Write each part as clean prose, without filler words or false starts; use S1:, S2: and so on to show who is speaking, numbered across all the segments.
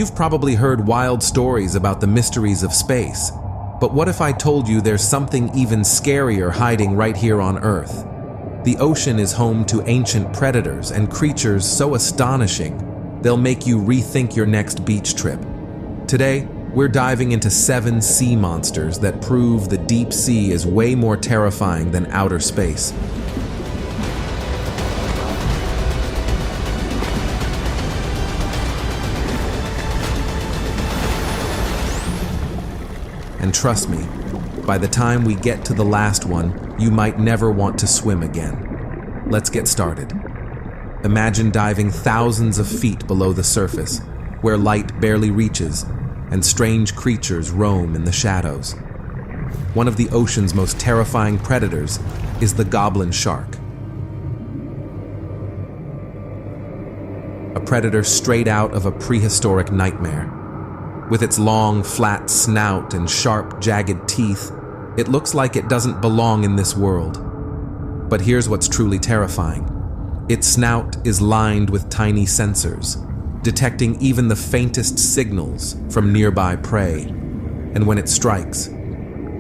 S1: You've probably heard wild stories about the mysteries of space, but what if I told you there's something even scarier hiding right here on Earth? The ocean is home to ancient predators and creatures so astonishing, they'll make you rethink your next beach trip. Today, we're diving into 7 sea monsters that prove the deep sea is way more terrifying than outer space. And trust me, by the time we get to the last one, you might never want to swim again. Let's get started. Imagine diving thousands of feet below the surface, where light barely reaches, and strange creatures roam in the shadows. One of the ocean's most terrifying predators is the goblin shark. A predator straight out of a prehistoric nightmare. With its long, flat snout and sharp, jagged teeth, it looks like it doesn't belong in this world. But here's what's truly terrifying. Its snout is lined with tiny sensors, detecting even the faintest signals from nearby prey. And when it strikes,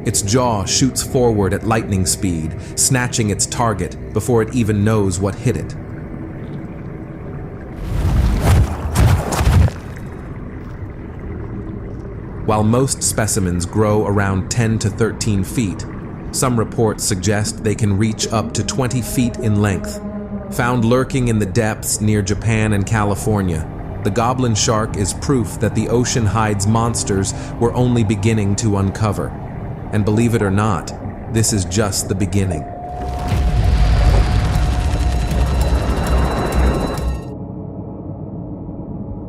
S1: its jaw shoots forward at lightning speed, snatching its target before it even knows what hit it. While most specimens grow around 10 to 13 feet, some reports suggest they can reach up to 20 feet in length. Found lurking in the depths near Japan and California, the goblin shark is proof that the ocean hides monsters we're only beginning to uncover. And believe it or not, this is just the beginning.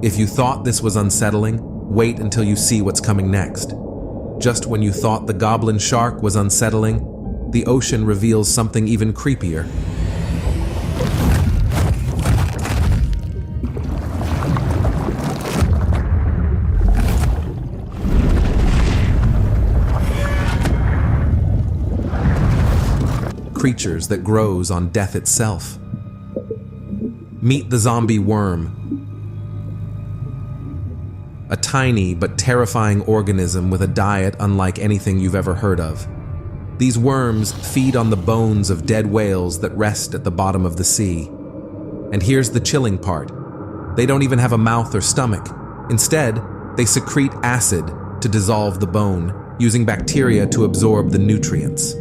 S1: If you thought this was unsettling, wait until you see what's coming next. Just when you thought the goblin shark was unsettling, the ocean reveals something even creepier. Creatures that grows on death itself. Meet the zombie worm. A tiny but terrifying organism with a diet unlike anything you've ever heard of. These worms feed on the bones of dead whales that rest at the bottom of the sea. And here's the chilling part. They don't even have a mouth or stomach. Instead, they secrete acid to dissolve the bone, using bacteria to absorb the nutrients.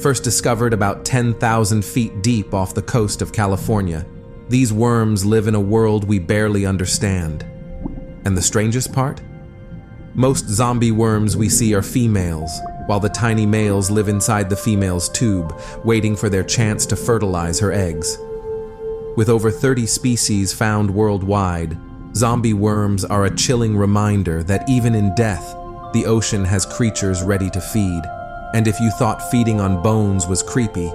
S1: First discovered about 10,000 feet deep off the coast of California, these worms live in a world we barely understand. And the strangest part? Most zombie worms we see are females, while the tiny males live inside the female's tube, waiting for their chance to fertilize her eggs. With over 30 species found worldwide, zombie worms are a chilling reminder that even in death, the ocean has creatures ready to feed. And if you thought feeding on bones was creepy,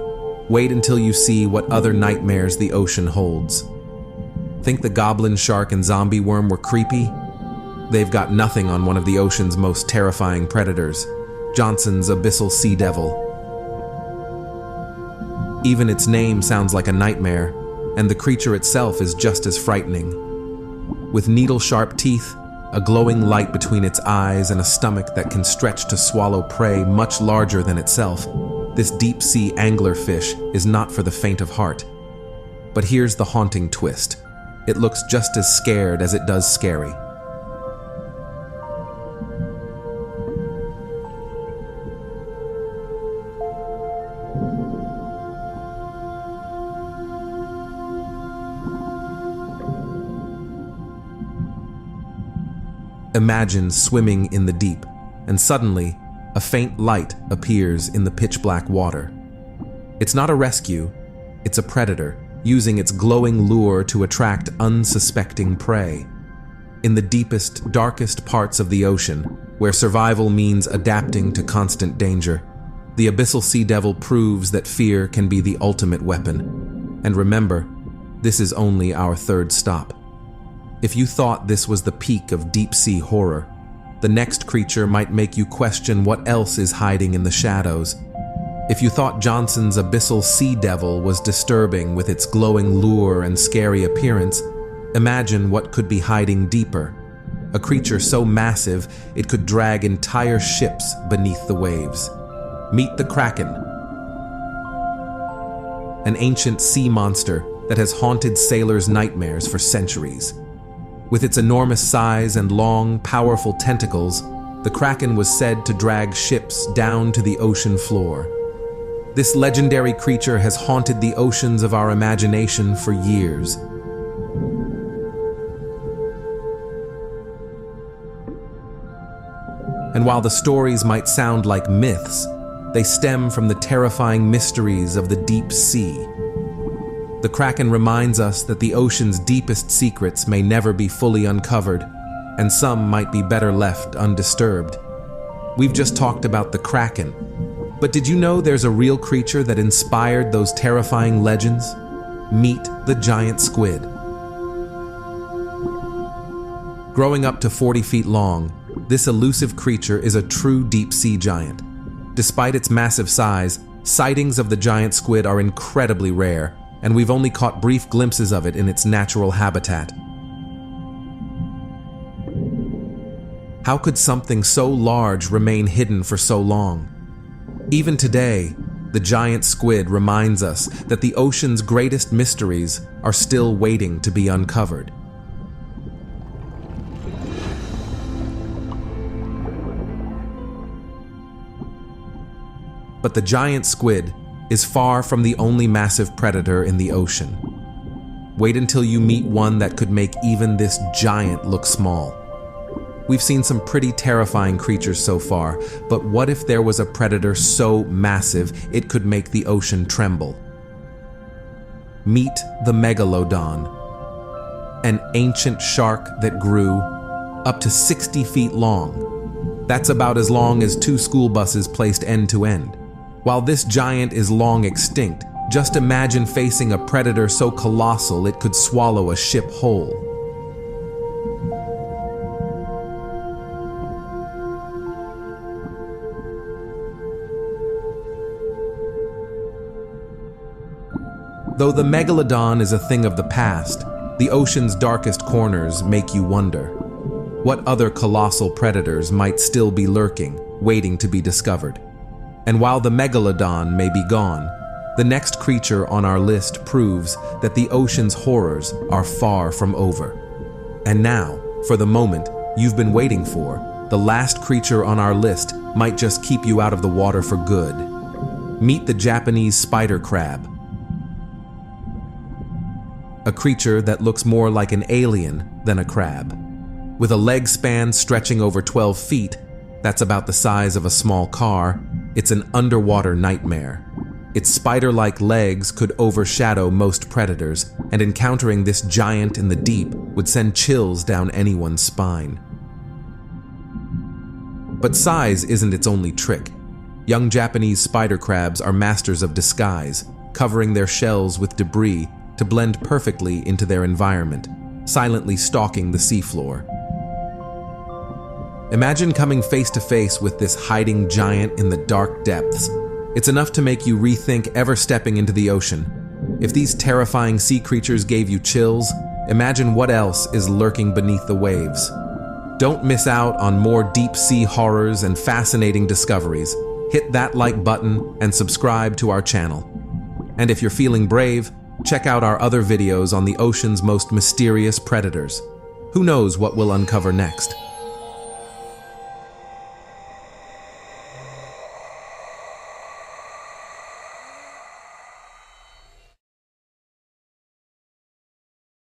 S1: wait until you see what other nightmares the ocean holds. Think the goblin shark and zombie worm were creepy? They've got nothing on one of the ocean's most terrifying predators, Johnson's abyssal sea devil. Even its name sounds like a nightmare, and the creature itself is just as frightening. With needle-sharp teeth, a glowing light between its eyes, and a stomach that can stretch to swallow prey much larger than itself, this deep-sea anglerfish is not for the faint of heart. But here's the haunting twist. It looks just as scared as it does scary. Imagine swimming in the deep, and suddenly, a faint light appears in the pitch-black water. It's not a rescue, it's a predator, using its glowing lure to attract unsuspecting prey. In the deepest, darkest parts of the ocean, where survival means adapting to constant danger, the abyssal sea devil proves that fear can be the ultimate weapon. And remember, this is only our third stop. If you thought this was the peak of deep-sea horror, the next creature might make you question what else is hiding in the shadows. If you thought Johnson's abyssal sea devil was disturbing with its glowing lure and scary appearance, Imagine what could be hiding deeper. A creature so massive it could drag entire ships beneath the waves. Meet the Kraken, an ancient sea monster that has haunted sailors' nightmares for centuries. With its enormous size and long, powerful tentacles, the Kraken was said to drag ships down to the ocean floor. This legendary creature has haunted the oceans of our imagination for years. And while the stories might sound like myths, they stem from the terrifying mysteries of the deep sea. The Kraken reminds us that the ocean's deepest secrets may never be fully uncovered, and some might be better left undisturbed. We've just talked about the Kraken, but did you know there's a real creature that inspired those terrifying legends? Meet the giant squid. Growing up to 40 feet long, this elusive creature is a true deep-sea giant. Despite its massive size, sightings of the giant squid are incredibly rare, and we've only caught brief glimpses of it in its natural habitat. How could something so large remain hidden for so long? Even today, the giant squid reminds us that the ocean's greatest mysteries are still waiting to be uncovered. But the giant squid is far from the only massive predator in the ocean. Wait until you meet one that could make even this giant look small. We've seen some pretty terrifying creatures so far, but what if there was a predator so massive it could make the ocean tremble? Meet the megalodon, an ancient shark that grew up to 60 feet long. That's about as long as 2 school buses placed end to end. While this giant is long extinct, just imagine facing a predator so colossal it could swallow a ship whole. Though the megalodon is a thing of the past, the ocean's darkest corners make you wonder. What other colossal predators might still be lurking, waiting to be discovered? And while the megalodon may be gone, the next creature on our list proves that the ocean's horrors are far from over. And now, for the moment you've been waiting for, the last creature on our list might just keep you out of the water for good. Meet the Japanese spider crab, a creature that looks more like an alien than a crab. With a leg span stretching over 12 feet, that's about the size of a small car, it's an underwater nightmare. Its spider-like legs could overshadow most predators, and encountering this giant in the deep would send chills down anyone's spine. But size isn't its only trick. Young Japanese spider crabs are masters of disguise, covering their shells with debris to blend perfectly into their environment, silently stalking the seafloor. Imagine coming face to face with this hiding giant in the dark depths. It's enough to make you rethink ever stepping into the ocean. If these terrifying sea creatures gave you chills, imagine what else is lurking beneath the waves. Don't miss out on more deep sea horrors and fascinating discoveries. Hit that like button and subscribe to our channel. And if you're feeling brave, check out our other videos on the ocean's most mysterious predators. Who knows what we'll uncover next?